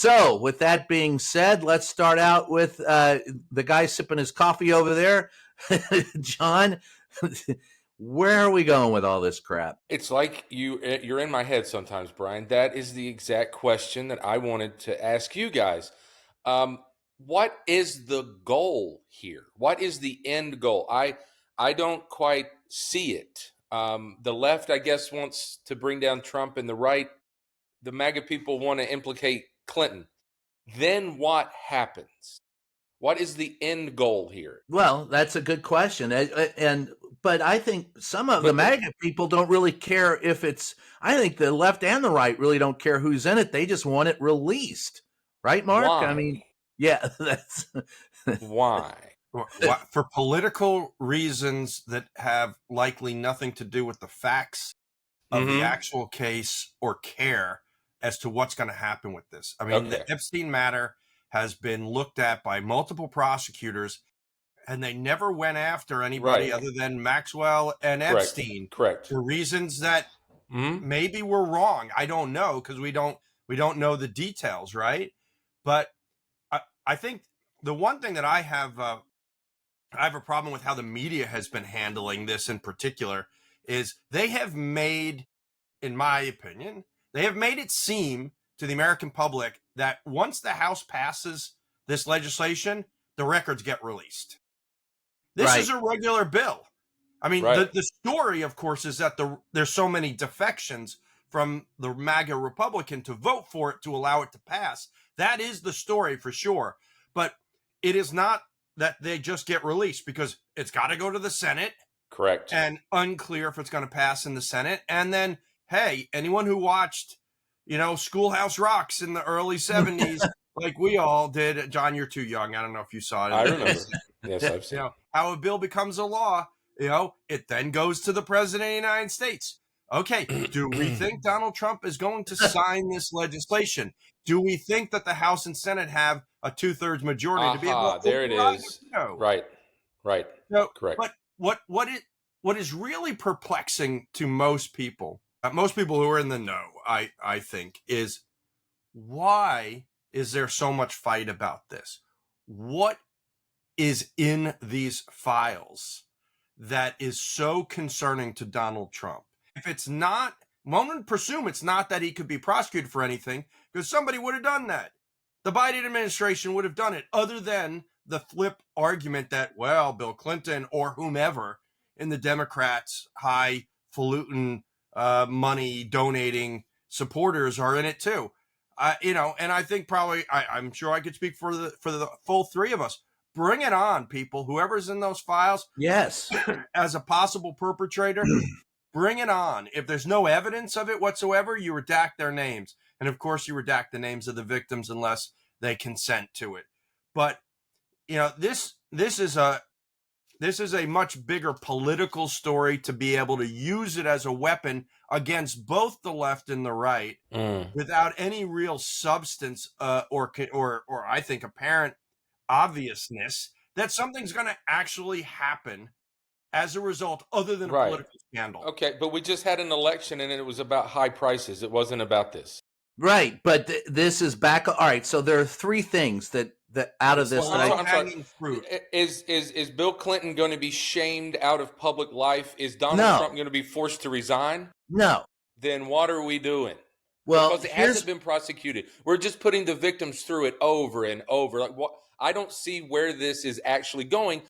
So, with that being said, let's start out with the guy sipping his coffee over there. John, where are we going with all this crap? It's like you're in my head sometimes, Brian. That is the exact question that I wanted to ask you guys. Um, what is the goal here? What is the end goal? I don't quite see it. The left, I guess, wants to bring down Trump, and the right, the MAGA people, want to implicate Clinton. Then what happens? What is the end goal here? Well, that's a good question, but I think some of the But the, MAGA people don't really care if it's. I think the left and the right really don't care who's in it. They just want it released, right, Mark? I mean, why? yeah, that's Why? For political reasons that have likely nothing to do with the facts of the actual case or care as to what's going to happen with this. I mean, Okay. the Epstein matter has been looked at by multiple prosecutors, and they never went after anybody Right. other than Maxwell and Correct. Epstein Correct. for reasons that Mhm. maybe were wrong. I don't know, because we don't know the details, right? But I think the one thing that I have a problem with how the media has been handling this in particular is they have made, in my opinion, they have made it seem to the American public that once the House passes this legislation, the records get released. This right. is a regular bill. I mean, Right. the story, of course, is that there's so many defections from the MAGA Republican to vote for it to allow it to pass. That is the story for sure. But it is not that they just get released, because it's got to go to the Senate, Correct. and unclear if it's going to pass in the Senate. And then, hey, anyone who watched, Schoolhouse Rocks in the early 70s, like we all did, John, you're too young. I don't know if you saw it. I remember. Yes, I've seen. How a bill becomes a law, it then goes to the president of the United States. Okay, do we think Donald Trump is going to sign this legislation? Do we think that the House and Senate have a 2/3 majority to be able to There it override is. it? No. Right. Right. No, Correct. but what is really perplexing to most people who are in the know, I think, is why is there so much fight about this? What is in these files that is so concerning to Donald Trump? If it's not, one would presume it's not that he could be prosecuted for anything, because somebody would have done that. The Biden administration would have done it, other than the flip argument that, well, Bill Clinton or whomever in the Democrats' highfalutin money donating supporters are in it too. And I think probably I'm sure I could speak for the full three of us. Bring it on, people. Whoever's in those files, Yes. as a possible perpetrator, bring it on. If there's no evidence of it whatsoever, you redact their names. And of course, you redact the names of the victims unless they consent to it. But this is a much bigger political story, to be able to use it as a weapon against both the left and the right without any real substance or I think apparent obviousness that something's going to actually happen as a result, other than a political scandal. Okay, but we just had an election and it was about high prices. It wasn't about this. Right, but this is back. All right, so there are three things that out of this. I'm sorry. Fruit. Is Bill Clinton going to be shamed out of public life? Is Donald Trump going to be forced to resign? No. Then what are we doing? Well, because it hasn't been prosecuted. We're just putting the victims through it over and over. Like, what? I don't see where this is actually going,